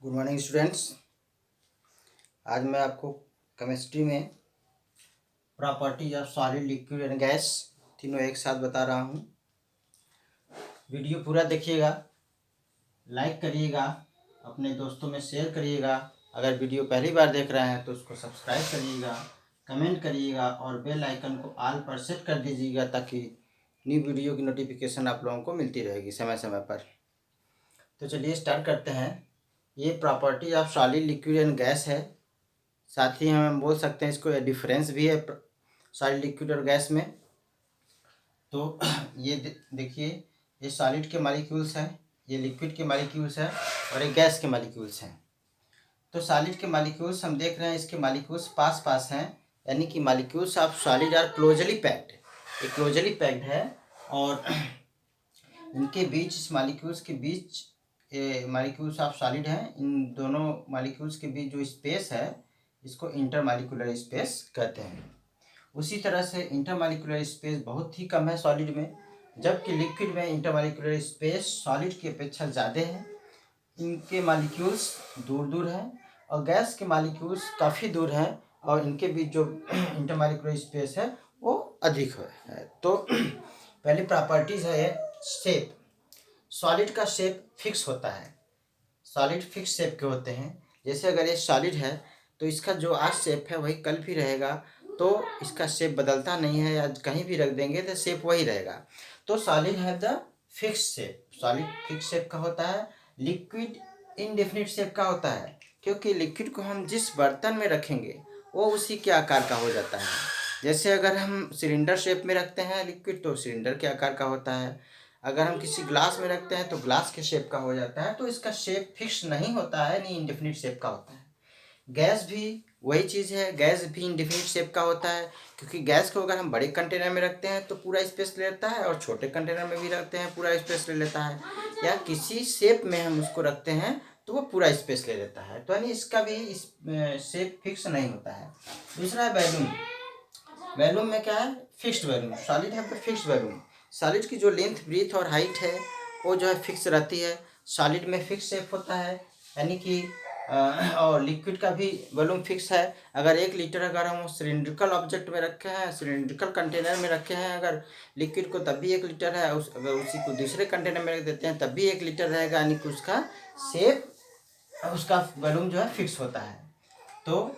Good morning students. आज मैं आपको केमिस्ट्री में properties of solid liquid and gas तीनों एक साथ बता रहा हूँ। वीडियो पूरा देखिएगा, लाइक करिएगा, अपने दोस्तों में शेयर करिएगा। अगर वीडियो पहली बार देख रहे हैं तो उसको सब्सक्राइब करिएगा, कमेंट करिएगा और बेल आइकन को ऑल पर सेट कर दीजिएगा ताकि न्यू वीडियो की नोटिफिकेशन आप लोगों को मिलती रहेगी समय समय पर। तो चलिए स्टार्ट करते हैं। ये property of solid liquid and gas है। साथ ही हम बोल सकते हैं इसको डिफरेंस भी है सॉलिड लिक्विड और गैस में। तो ये देखिए, ये सॉलिड के मॉलिक्यूल्स हैं, ये लिक्विड के मॉलिक्यूल्स हैं और ये गैस के मॉलिक्यूल्स हैं। तो सॉलिड के मॉलिक्यूल्स हम देख रहे हैं, इसके मॉलिक्यूल्स पास पास हैं, यानी कि molecules of solid are closely packed. ये क्लोजली पैक्ड है और इनके बीच, इस मॉलिक्यूल्स के बीच, ये मॉलिक्यूल्स ऑफ सॉलिड हैं, इन दोनों मॉलिक्यूल्स के बीच जो स्पेस है इसको इंटरमॉलिक्यूलर स्पेस कहते हैं। उसी तरह से इंटरमॉलिक्यूलर स्पेस बहुत ही कम है सॉलिड में, जबकि लिक्विड में इंटरमॉलिक्यूलर स्पेस सॉलिड की अपेक्षा ज़्यादा है। इनके मॉलिक्यूल्स दूर दूर हैं और गैस के मॉलिक्यूल्स काफ़ी दूर हैं और इनके बीच जो इंटरमॉलिक्यूलर स्पेस है वो अधिक है। तो पहली प्रॉपर्टीज़ है शेप। सॉलिड का शेप फिक्स होता है। सॉलिड फिक्स शेप के होते हैं। जैसे अगर ये सॉलिड है तो इसका जो आज शेप है वही कल भी रहेगा, तो इसका शेप बदलता नहीं है, या कहीं भी रख देंगे तो शेप वही रहेगा। तो सॉलिड है the fix shape, solid fix shape का होता है। लिक्विड इनडेफिनिट शेप का होता है, क्योंकि लिक्विड को हम जिस बर्तन में रखेंगे वो उसी के आकार का हो जाता है। जैसे अगर हम सिलेंडर शेप में रखते हैं लिक्विड तो सिलेंडर के आकार का होता है, अगर हम किसी ग्लास में रखते हैं तो ग्लास के शेप का हो जाता है। तो इसका शेप फिक्स नहीं होता है, नहीं इंडेफिनिट शेप का होता है। गैस भी वही चीज़ है, गैस भी इंडेफिनिट शेप का होता है, क्योंकि गैस को अगर हम बड़े कंटेनर में रखते हैं तो पूरा स्पेस ले लेता है और छोटे कंटेनर में भी रखते हैं पूरा स्पेस ले लेता है, या किसी शेप में हम उसको रखते हैं तो वो पूरा स्पेस ले लेता है। तो यानी इसका भी इस शेप फिक्स नहीं होता है। दूसरा है वैल्यूम। वैल्यूम में क्या है? Fixed volume. सॉलिड है पर फिक्स्ड वैल्यूम। सॉलिड की जो लेंथ, ब्रीथ और हाइट है वो जो है फिक्स रहती है। सॉलिड में फिक्स शेप होता है, यानी कि और लिक्विड का भी वॉल्यूम फिक्स है। अगर 1 लीटर अगर हम सिलिंड्रिकल ऑब्जेक्ट में रखे हैं, सिलिंड्रिकल कंटेनर में रखे हैं अगर लिक्विड को, तब भी 1 लीटर है। अगर उसी को दूसरे कंटेनर में रख देते हैं तब भी 1 लीटर रहेगा, यानी कि उसका शेप, उसका वॉल्यूम जो है फिक्स होता है। तो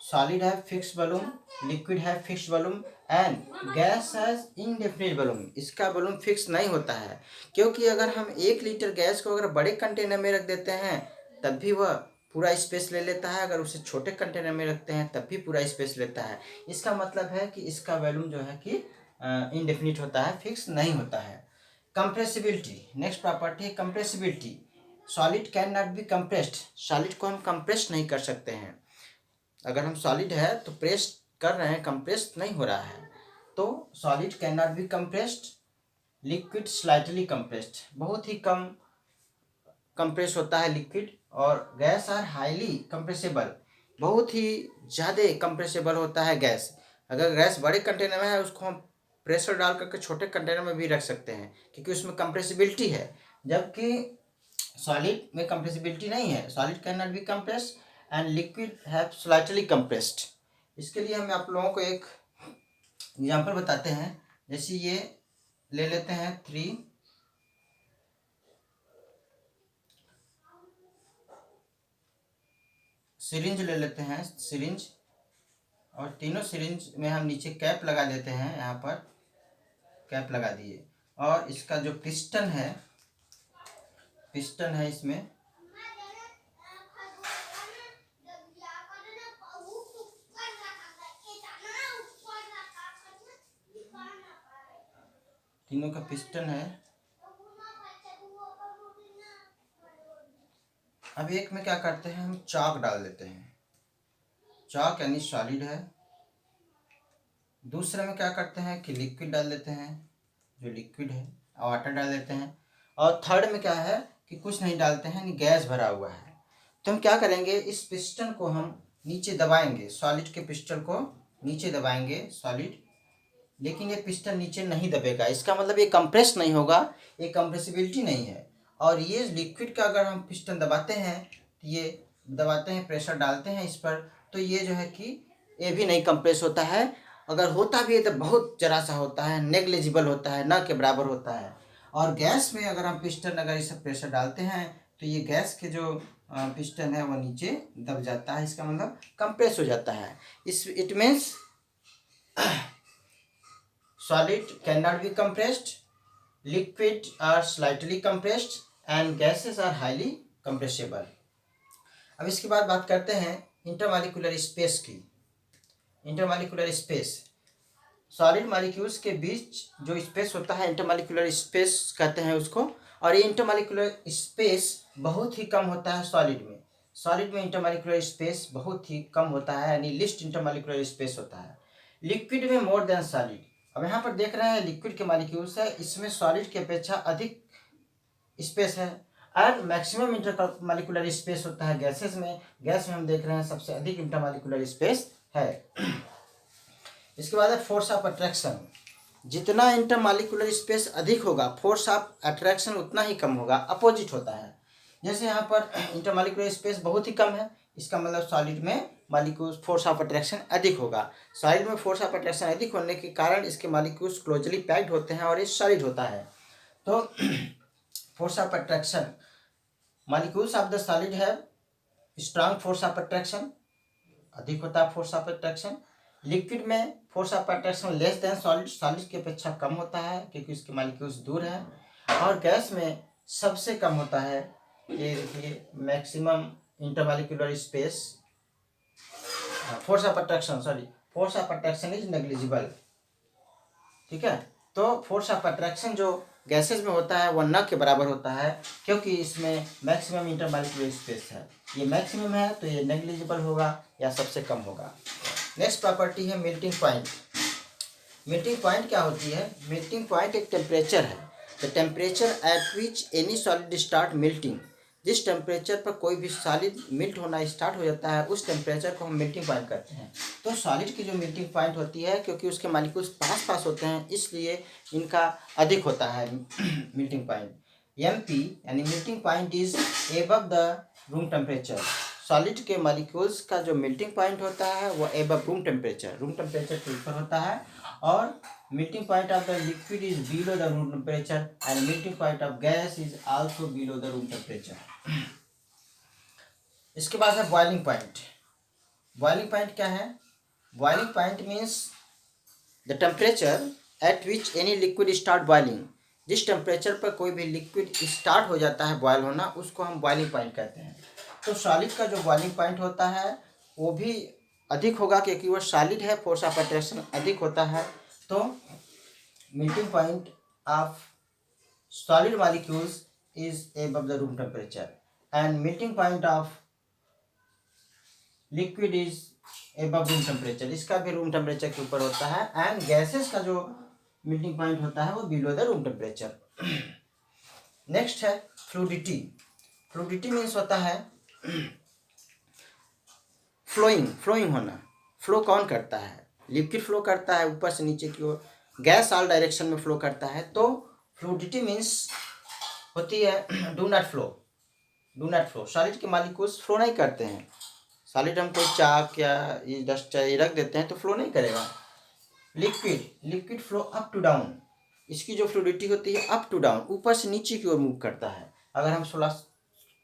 सॉलिड है फिक्स वॉल्यूम, लिक्विड है fix volume and gas has indefinite volume. इसका वॉल्यूम फिक्स नहीं होता है, क्योंकि अगर हम 1 लीटर गैस को अगर बड़े कंटेनर में रख देते हैं तब भी वह पूरा स्पेस ले लेता है, अगर उसे छोटे कंटेनर में रखते हैं तब भी पूरा स्पेस लेता है। इसका मतलब है कि इसका वॉल्यूम जो है कि इनडेफिनिट होता है, फिक्स नहीं होता है। कंप्रेसिबिलिटी, नेक्स्ट प्रॉपर्टी है compressibility. Solid can not be compressed. Solid को हम कंप्रेस नहीं कर सकते हैं। अगर हम सॉलिड है तो प्रेस कर रहे हैं, कंप्रेस नहीं हो रहा है। तो solid can not be compressed. Liquid slightly compressed, बहुत ही कम कंप्रेस होता है लिक्विड। और गैस आर हाईली कंप्रेसेबल, बहुत ही ज़्यादा कंप्रेसेबल होता है गैस। अगर गैस बड़े कंटेनर में है उसको हम प्रेशर डाल करके छोटे कंटेनर में भी रख सकते हैं, क्योंकि उसमें कंप्रेसिबिलिटी है। जबकि सॉलिड में कंप्रेसिबिलिटी नहीं है। Solid can not be compressed and liquid have slightly compressed. इसके लिए हम आप लोगों को एक एग्जांपल बताते हैं। जैसे ये ले लेते हैं 3 सिरिंज ले लेते हैं, सिरिंज, और तीनों सिरिंज में हम नीचे कैप लगा देते हैं। यहाँ पर कैप लगा दिए और इसका जो पिस्टन है, पिस्टन है इसमें तीनों का पिस्टन है। अब एक में क्या करते हैं, हम चाक डाल देते हैं। चाक यानी सॉलिड है। दूसरे में क्या करते हैं कि लिक्विड डाल देते हैं, जो लिक्विड है, वाटर डाल देते हैं। और थर्ड में क्या है कि कुछ नहीं डालते हैं, यानी गैस भरा हुआ है। तो हम क्या करेंगे, इस पिस्टन को हम नीचे दबाएंगे, सॉलिड के पिस्टन को नीचे दबाएंगे सॉलिड, लेकिन ये पिस्टन नीचे नहीं दबेगा। इसका मतलब ये कंप्रेस नहीं होगा, ये कंप्रेसिबिलिटी नहीं है। और ये लिक्विड का अगर हम पिस्टन दबाते हैं ये दबाते हैं, प्रेशर डालते हैं इस पर, तो ये जो है कि ये भी नहीं कंप्रेस होता है। अगर होता भी है तो बहुत जरा सा होता है, नेग्लिजिबल होता है, न के बराबर होता है। और गैस में अगर हम पिस्टन अगर इस प्रेशर डालते हैं तो ये गैस के जो पिस्टन है वो नीचे दब जाता है, इसका मतलब कंप्रेस हो जाता है। It means solid cannot be compressed, liquid are slightly compressed and gases are highly compressible। अब इसके बाद बात करते हैं इंटरमॉलिक्यूलर स्पेस की। इंटरमॉलिक्यूलर स्पेस सॉलिड मॉलिक्यूल्स के बीच जो स्पेस होता है इंटरमॉलिक्यूलर स्पेस कहते हैं उसको। और ये इंटरमॉलिक्यूलर स्पेस बहुत ही कम होता है सॉलिड में। सॉलिड में इंटरमॉलिक्यूलर स्पेस बहुत ही कम होता है, यानी लिस्ट इंटरमॉलिक्यूलर स्पेस होता है। लिक्विड में मोर देन सॉलिड। अब यहाँ पर देख रहे हैं लिक्विड के मॉलिक्यूल्स है, इसमें सॉलिड की अपेक्षा अधिक स्पेस है। और मैक्सिमम इंटरमॉलिक्यूलर स्पेस होता है गैसेस में। गैस में हम देख रहे हैं सबसे अधिक इंटरमॉलिक्यूलर स्पेस है। इसके बाद है फोर्स ऑफ अट्रैक्शन। जितना इंटरमॉलिक्यूलर स्पेस अधिक होगा, फोर्स ऑफ अट्रैक्शन उतना ही कम होगा, अपोजिट होता है। जैसे यहाँ पर इंटरमॉलिक्यूलर स्पेस बहुत ही कम है, इसका मतलब सॉलिड में मॉलिक्यूल्स फोर्स ऑफ अट्रैक्शन अधिक होगा। सॉलिड में फोर्स ऑफ अट्रैक्शन अधिक होने के कारण इसके मॉलिक्यूल्स क्लोजली पैक्ड होते हैं और ये सॉलिड होता है। तो force of attraction, molecules of the solid है स्ट्रांग फोर्स ऑफ अट्रैक्शन, अधिक होता है फोर्स ऑफ अट्रैक्शन। लिक्विड में force of attraction less than solid, solid की अपेक्षा कम होता है क्योंकि इसके मॉलिक्यूल्स दूर हैं। और गैस में सबसे कम होता है। ये देखिए maximum intermolecular space, force of attraction is negligible. ठीक है, तो फोर्स ऑफ अट्रैक्शन जो गैसेज में होता है वो न के बराबर होता है क्योंकि इसमें मैक्सिमम इंटरमॉलिक्यूलर स्पेस है। ये मैक्सिमम है तो ये नेग्लिजिबल होगा या सबसे कम होगा। नेक्स्ट प्रॉपर्टी है मेल्टिंग पॉइंट। मेल्टिंग पॉइंट क्या होती है? मेल्टिंग पॉइंट एक टेम्परेचर है, the temperature at which any solid start melting. जिस टेम्परेचर पर कोई भी सॉलिड मेल्ट होना स्टार्ट हो जाता है उस टेम्परेचर को हम मेल्टिंग पॉइंट कहते हैं। तो सॉलिड की जो मेल्टिंग पॉइंट होती है, क्योंकि उसके मॉलिक्यूल्स पास पास होते हैं इसलिए इनका अधिक होता है मेल्टिंग पॉइंट। MP यानी melting point is above the room temperature. Solid के मॉलिक्यूल्स का जो मेल्टिंग पॉइंट होता है वो एबव रूम टेम्परेचर के ऊपर होता है। और melting point of the liquid is below the room temperature and melting point of gas is also below the room temperature. इसके बाद है बॉइलिंग पॉइंट। बॉइलिंग पॉइंट क्या है? Boiling point means the temperature at which any liquid start boiling. जिस temperature पर कोई भी liquid start हो जाता है बॉयल होना, उसको हम बॉइलिंग पॉइंट कहते हैं। तो सॉलिड का जो बॉइलिंग पॉइंट होता है वो भी अधिक होगा क्योंकि वो सॉलिड है, फोर्स ऑफ अट्रैक्शन अधिक होता है। तो melting point of solid molecules is above the room temperature and melting point of liquid is above room temperature. इसका भी रूम टेम्परेचर के ऊपर होता है। एंड गैसेस का जो मेल्टिंग पॉइंट होता है वो below the room temperature. Next है फ्लूइडिटी। फ्लूइडिटी मीन्स होता है फ्लोइंग होना। फ्लो कौन करता है? लिक्विड फ्लो करता है ऊपर से नीचे की ओर, गैस ऑल डायरेक्शन में फ्लो करता है। तो फ्लूइडिटी मीन्स होती है डू नॉट फ्लो। सॉलिड के मॉलिक्यूल्स फ्लो नहीं करते हैं। सॉलिड हम कोई चाक या ये डस्ट चाहिए रख देते हैं तो फ्लो नहीं करेगा। Liquid flow up to down. इसकी जो फ्लूइडिटी होती है अप टू डाउन, ऊपर से नीचे की ओर मूव करता है। अगर हम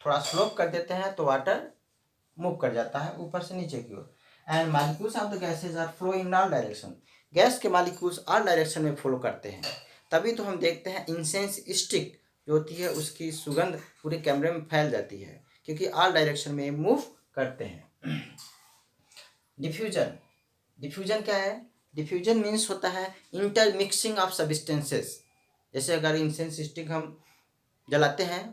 थोड़ा स्लोप कर देते हैं तो वाटर मूव कर जाता है ऊपर से नीचे की ओर। And molecules of the gases are flow in all direction. Gas के मॉलिक्यूल्स ऑल डायरेक्शन में फ्लो करते हैं। तभी तो हम देखते हैं इंसेंस स्टिक जो होती है उसकी सुगंध पूरे कैमरे में फैल जाती है क्योंकि ऑल डायरेक्शन में मूव करते हैं। डिफ्यूजन क्या है? डिफ्यूजन मीन्स होता है इंटरमिक्सिंग ऑफ सब्सटेंसेस। जैसे अगर इंसेंस स्टिक हम जलाते हैं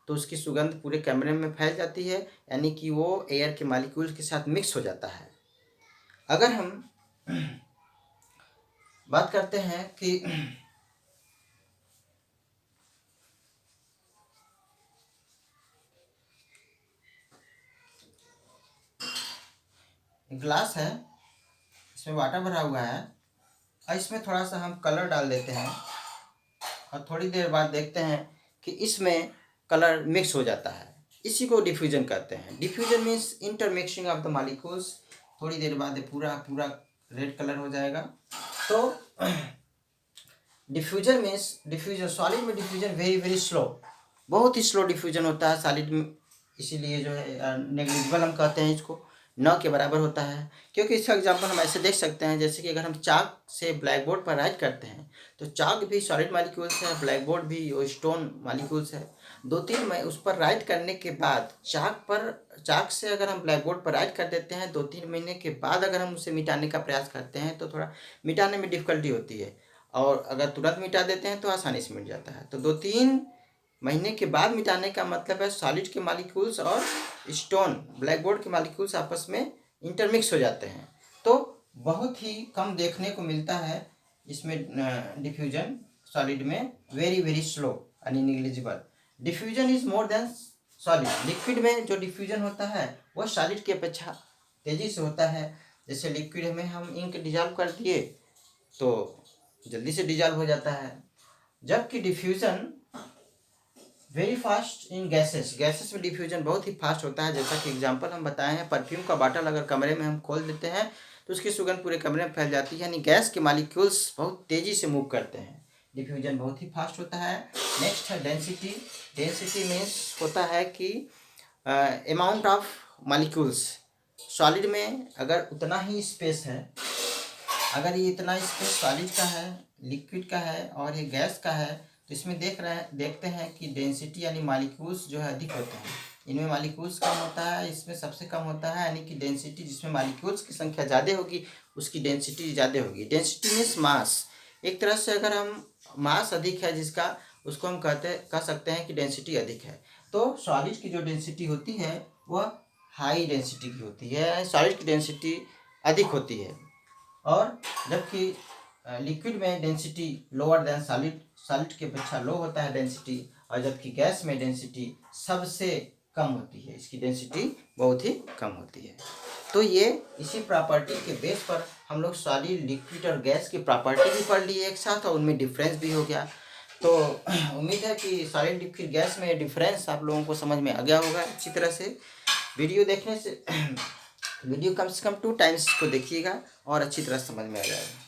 तो उसकी सुगंध पूरे कमरे में फैल जाती है, यानी कि वो एयर के मॉलिक्यूल्स के साथ मिक्स हो जाता है। अगर हम बात करते हैं कि ग्लास है, इसमें वाटर भरा हुआ है और इसमें थोड़ा सा हम कलर डाल देते हैं और थोड़ी देर बाद देखते हैं कि इसमें कलर मिक्स हो जाता है। इसी को डिफ्यूजन कहते हैं। Diffusion means intermixing of the molecules. थोड़ी देर बाद पूरा पूरा रेड कलर हो जाएगा। तो डिफ्यूजन मीन्स डिफ्यूजन, सॉलिड में डिफ्यूजन वेरी वेरी स्लो, बहुत ही स्लो डिफ्यूजन होता है सॉलिड में, इसीलिए जो है नेग्लिजिबल हम कहते हैं इसको, न के बराबर होता है। क्योंकि इसका एग्जांपल हम ऐसे देख सकते हैं, जैसे कि अगर हम चाक से ब्लैक बोर्ड पर राइट करते हैं तो चाक भी सॉलिड मॉलिक्यूल्स है, ब्लैक बोर्ड भी वो स्टोन मॉलिक्यूल्स है। 2-3 में उस पर राइट करने के बाद चाक से अगर हम ब्लैक बोर्ड पर राइट कर देते हैं, 2-3 महीने के बाद अगर हम उसे मिटाने का प्रयास करते हैं तो थोड़ा मिटाने में डिफ़िकल्टी होती है, और अगर तुरंत मिटा देते हैं तो आसानी से मिट जाता है। तो 2-3 महीने के बाद मिटाने का मतलब है सॉलिड के मॉलिक्यूल्स और स्टोन ब्लैक बोर्ड के मॉलिक्यूल्स आपस में इंटरमिक्स हो जाते हैं। तो बहुत ही कम देखने को मिलता है इसमें डिफ्यूजन सॉलिड में, वेरी वेरी स्लो यानी negligible. Diffusion is more than solid. Liquid में जो डिफ्यूजन होता है वह सॉलिड की अपेक्षा तेज़ी से होता है। जैसे लिक्विड में हम इंक डिजॉल्व कर दिए तो जल्दी से डिजॉल्व हो जाता है, जबकि diffusion very fast in gases. Gases में डिफ्यूजन बहुत ही फास्ट होता है। जैसा कि एग्जांपल हम बताए हैं, परफ्यूम का बॉटल अगर कमरे में हम खोल देते हैं तो उसकी सुगंध पूरे कमरे में फैल जाती है, यानी गैस के मॉलिक्यूल्स बहुत तेज़ी से मूव करते हैं। डिफ्यूजन बहुत ही फास्ट होता है। नेक्स्ट है डेंसिटी। डेंसिटी मीन्स होता है कि अमाउंट ऑफ मॉलिक्यूल्स। सॉलिड में अगर उतना ही स्पेस है, अगर ये इतना स्पेस सॉलिड का है, लिक्विड का है और ये गैस का है, तो इसमें देखते हैं कि डेंसिटी यानी मॉलिक्यूल्स जो है अधिक होते हैं। इनमें मॉलिक्यूल्स कम होता है, इसमें सबसे कम होता है, यानी कि डेंसिटी जिसमें मॉलिक्यूल्स की संख्या ज़्यादा होगी उसकी डेंसिटी ज़्यादा होगी। Density means mass. एक तरह से अगर हम मास अधिक है जिसका, उसको हम कह सकते हैं कि डेंसिटी अधिक है। तो सॉलिड की जो डेंसिटी होती है वह हाई डेंसिटी की होती है, सॉलिड की डेंसिटी अधिक होती है। और जबकि लिक्विड में density lower than solid, solid की अपेक्षा लो होता है डेंसिटी, और जबकि गैस में डेंसिटी सबसे कम होती है, इसकी डेंसिटी बहुत ही कम होती है। तो ये इसी प्रॉपर्टी के बेस पर हम लोग सॉलिड, लिक्विड और गैस की प्रॉपर्टी भी पढ़ ली एक साथ, और उनमें डिफरेंस भी हो गया। तो उम्मीद है कि सॉलिड, लिक्विड, गैस में डिफरेंस आप लोगों को समझ में आ गया होगा अच्छी तरह से। वीडियो देखने से वीडियो कम से कम 2 टाइम्स को देखिएगा और अच्छी तरह समझ में आ जाएगा।